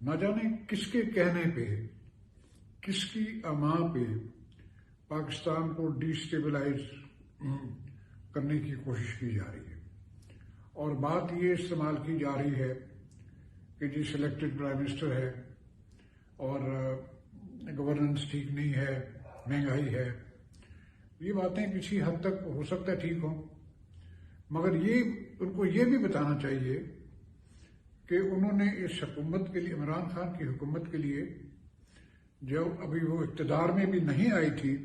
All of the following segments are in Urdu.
نہ جانے کس کے کہنے پہ، کس کی اما پہ پاکستان کو ڈی اسٹیبلائز کرنے کی کوشش کی جا رہی ہے، اور بات یہ استعمال کی جا رہی ہے کہ جی سلیکٹڈ پرائم منسٹر ہے اور گورننس ٹھیک نہیں ہے، مہنگائی ہے۔ یہ باتیں کسی حد تک ہو سکتا ہے ٹھیک ہوں، مگر ان کو یہ بھی بتانا چاہیے کہ انہوں نے اس حکومت کے لیے، عمران خان کی حکومت کے لیے، جو ابھی وہ اقتدار میں بھی نہیں آئی تھی،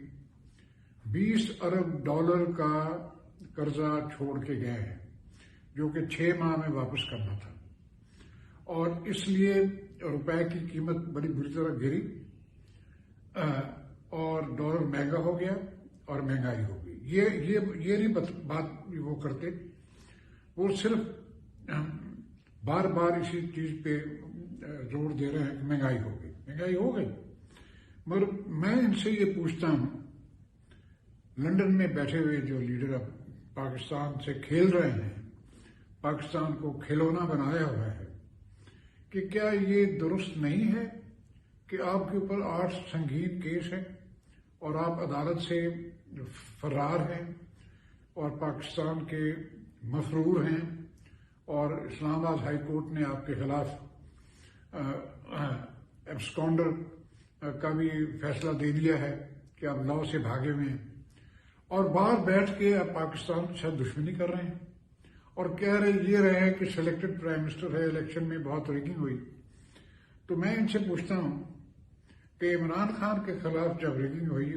20 ارب ڈالر کا قرضہ چھوڑ کے گئے ہیں، جو کہ 6 ماہ میں واپس کرنا تھا، اور اس لیے روپے کی قیمت بڑی بری طرح گری اور ڈالر مہنگا ہو گیا اور مہنگائی ہو گئی۔ یہ نہیں بات وہ کرتے، وہ صرف بار بار اسی چیز پہ زور دے رہے ہیں کہ مہنگائی ہو گئی۔ مگر میں ان سے یہ پوچھتا ہوں، لندن میں بیٹھے ہوئے جو لیڈر اب پاکستان سے کھیل رہے ہیں، پاکستان کو کھلونا بنایا ہوا ہے، کہ کیا یہ درست نہیں ہے کہ آپ کے اوپر 8 سنگین کیس ہیں اور آپ عدالت سے فرار ہیں اور پاکستان کے مفرور ہیں، اور اسلام آباد ہائی کورٹ نے آپ کے خلاف ایبسکونڈر کا بھی فیصلہ دے دیا ہے کہ آپ لاء سے بھاگے ہوئے ہیں، اور باہر بیٹھ کے آپ پاکستان کے ساتھ دشمنی کر رہے ہیں اور کہہ رہے ہیں کہ سلیکٹڈ پرائم منسٹر ہے، الیکشن میں بہت ریگنگ ہوئی۔ تو میں ان سے پوچھتا ہوں کہ عمران خان کے خلاف جب ریگنگ ہوئی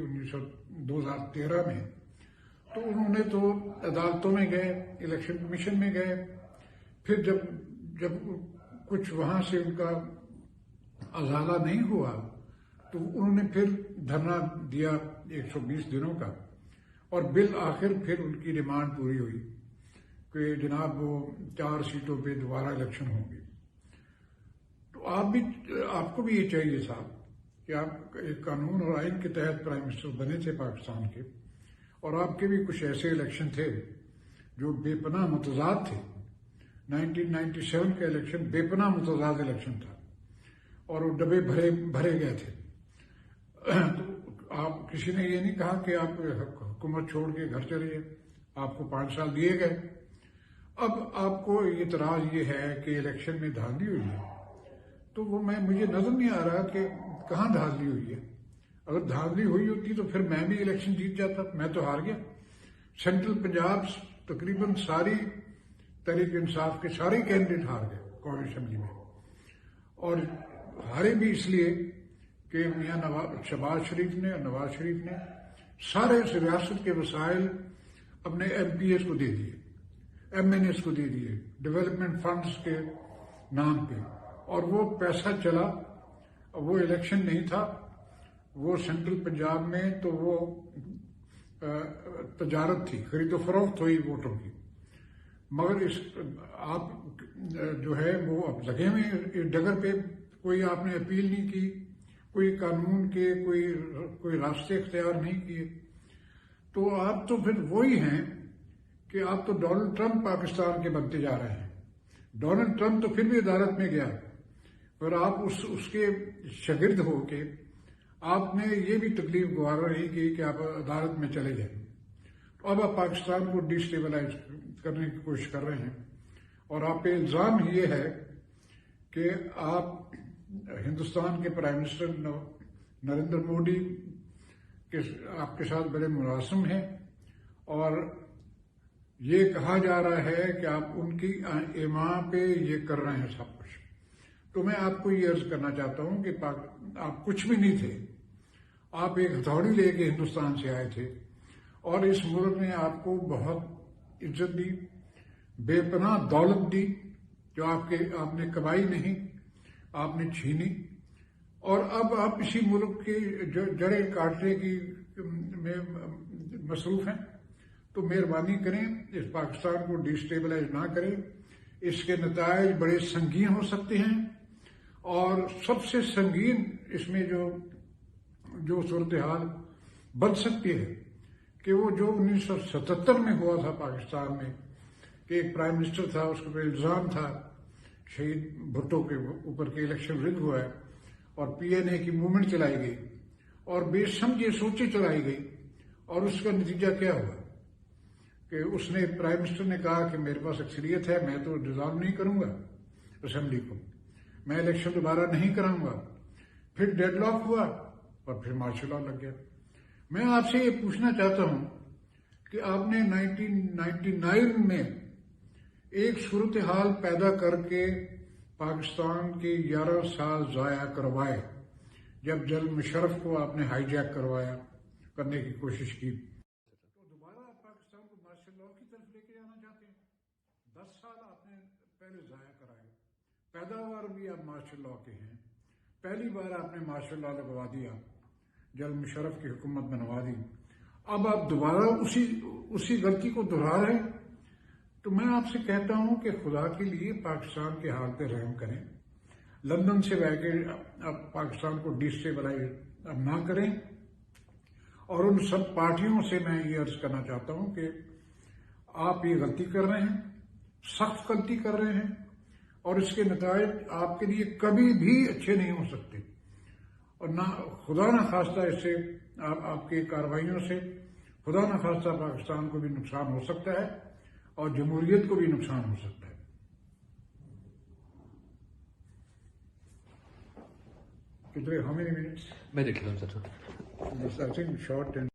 2013 میں، تو انہوں نے تو عدالتوں میں گئے، الیکشن کمیشن میں گئے، پھر جب کچھ وہاں سے ان کا ازالہ نہیں ہوا تو انہوں نے پھر دھرنا دیا 120 دنوں کا، اور بالآخر پھر ان کی ڈیمانڈ پوری ہوئی کہ جناب وہ 4 سیٹوں پہ دوبارہ الیکشن ہوں گے۔ تو آپ کو بھی یہ چاہیے صاحب کہ آپ ایک قانون اور آئین کے تحت پرائم منسٹر بنے تھے پاکستان کے، اور آپ کے بھی کچھ ایسے الیکشن تھے جو بے پناہ متضاد تھے۔ 1997 کا الیکشن بے پناہ متضاد الیکشن تھا اور وہ ڈبے بھرے گئے تھے۔ تو آپ کسی نے یہ نہیں کہا کہ آپ حکومت چھوڑ کے گھر چلے جائیں، آپ کو 5 سال دیے گئے۔ اب آپ کو اعتراض یہ ہے کہ الیکشن میں دھاندلی ہوئی ہے، تو وہ مجھے نظر نہیں آ رہا کہ کہاں دھاندلی ہوئی ہے۔ اگر دھاندلی ہوئی ہوتی تو پھر میں بھی الیکشن جیت جاتا، میں تو ہار گیا۔ سینٹرل پنجاب تقریباً ساری تحریک انصاف کے سارے کینڈیڈیٹ ہار گئے قومی اسمبلی میں، اور ہارے بھی اس لیے کہ میاں شہباز شریف نے اور نواز شریف نے سارے ریاست کے وسائل اپنے ایم پی ایس کو دے دیے، ایم این ایس کو دے دیے، ڈیولپمنٹ فنڈز کے نام پہ، اور وہ پیسہ چلا۔ وہ الیکشن نہیں تھا، وہ سینٹرل پنجاب میں تو وہ تجارت تھی، خرید و فروخت ہوئی ووٹوں کی۔ مگر آپ جو ہے وہ اب لگے ہوئے اس ڈگر پہ، کوئی آپ نے اپیل نہیں کی، کوئی قانون کے کوئی راستے اختیار نہیں کیے، تو آپ تو پھر وہی ہیں کہ آپ تو ڈونلڈ ٹرمپ پاکستان کے بنتے جا رہے ہیں۔ ڈونلڈ ٹرمپ تو پھر بھی عدالت میں گیا، اور آپ اس کے شاگرد ہو کے آپ نے یہ بھی تکلیف گوارا نہیں کی کہ آپ عدالت میں چلے جائیں۔ تو اب آپ پاکستان کو ڈی اسٹیبلائز کرنے کی کوشش کر رہے ہیں، اور آپ پہ الزام یہ ہے کہ آپ ہندوستان کے پرائم منسٹر نریندر مودی آپ کے ساتھ بڑے ملازم ہیں، اور یہ کہا جا رہا ہے کہ آپ ان کی ایما پہ یہ کر رہے ہیں سب کچھ۔ تو میں آپ کو یہ عرض کرنا چاہتا ہوں کہ آپ کچھ بھی نہیں تھے، آپ ایک ہتھوڑی لے کے ہندوستان سے آئے تھے، اور اس ملک نے آپ کو بہت عزت دی، بے پناہ دولت دی، جو آپ نے کمائی نہیں، آپ نے چھینی، اور اب آپ اسی ملک کی جڑیں کاٹنے کی میں مصروف ہیں۔ تو مہربانی کریں، اس پاکستان کو ڈی اسٹیبلائز نہ کریں، اس کے نتائج بڑے سنگین ہو سکتے ہیں، اور سب سے سنگین اس میں جو صورتحال بن سکتی ہے کہ وہ جو 1977 میں ہوا تھا پاکستان میں، کہ ایک پرائم منسٹر تھا، اس کے اوپر الزام تھا شہید بھٹو کے اوپر کے الیکشن رگ ہوا ہے اور پی این اے کی موومنٹ چلائی گئی اور بے سمجھے سوچے چلائی گئی، اور اس کا نتیجہ کیا ہوا کہ اس نے پرائم منسٹر نے کہا کہ میرے پاس اکثریت ہے، میں تو ڈیزالو نہیں کروں گا اسمبلی کو، میں الیکشن دوبارہ نہیں کراؤں گا، پھر ڈیڈ لاک ہوا اور پھر مارشل لاء لگ گیا۔ میں آپ سے یہ پوچھنا چاہتا ہوں کہ آپ نے 1999 میں ایک صورتحال پیدا کر کے پاکستان کے 11 سال ضائع کروائے، جب جنرل مشرف کو آپ نے ہائی جیک کرنے کی کوشش کی، تو دوبارہ آپ پاکستان کو مارشل لاء کی طرف لے کے جانا چاہتے ہیں۔ 10 سال آپ نے پہلے ضائع کرائے، پیداوار بھی آپ مارشل لاء کے ہیں، پہلی بار آپ نے مارشل لاء لگوا دیا، جنرل مشرف کی حکومت بنوا دی، اب آپ دوبارہ اسی غلطی کو دہرا رہے ہیں۔ تو میں آپ سے کہتا ہوں کہ خدا کے لیے پاکستان کے حال پہ رحم کریں، لندن سے بہ کے اب پاکستان کو ڈیسٹیبلائز اب نہ کریں، اور ان سب پارٹیوں سے میں یہ عرض کرنا چاہتا ہوں کہ آپ یہ غلطی کر رہے ہیں، سخت غلطی کر رہے ہیں، اور اس کے نتائج آپ کے لیے کبھی بھی اچھے نہیں ہو سکتے، اور نہ خدا نہ خواستہ اس سے آپ کی کارروائیوں سے خدا نہ خواستہ پاکستان کو بھی نقصان ہو سکتا ہے اور جمہوریت کو بھی نقصان ہو سکتا ہے۔ کتنے ہاؤ مینی منٹس؟ میں دیکھ لیتا ہوں سر۔ I think short and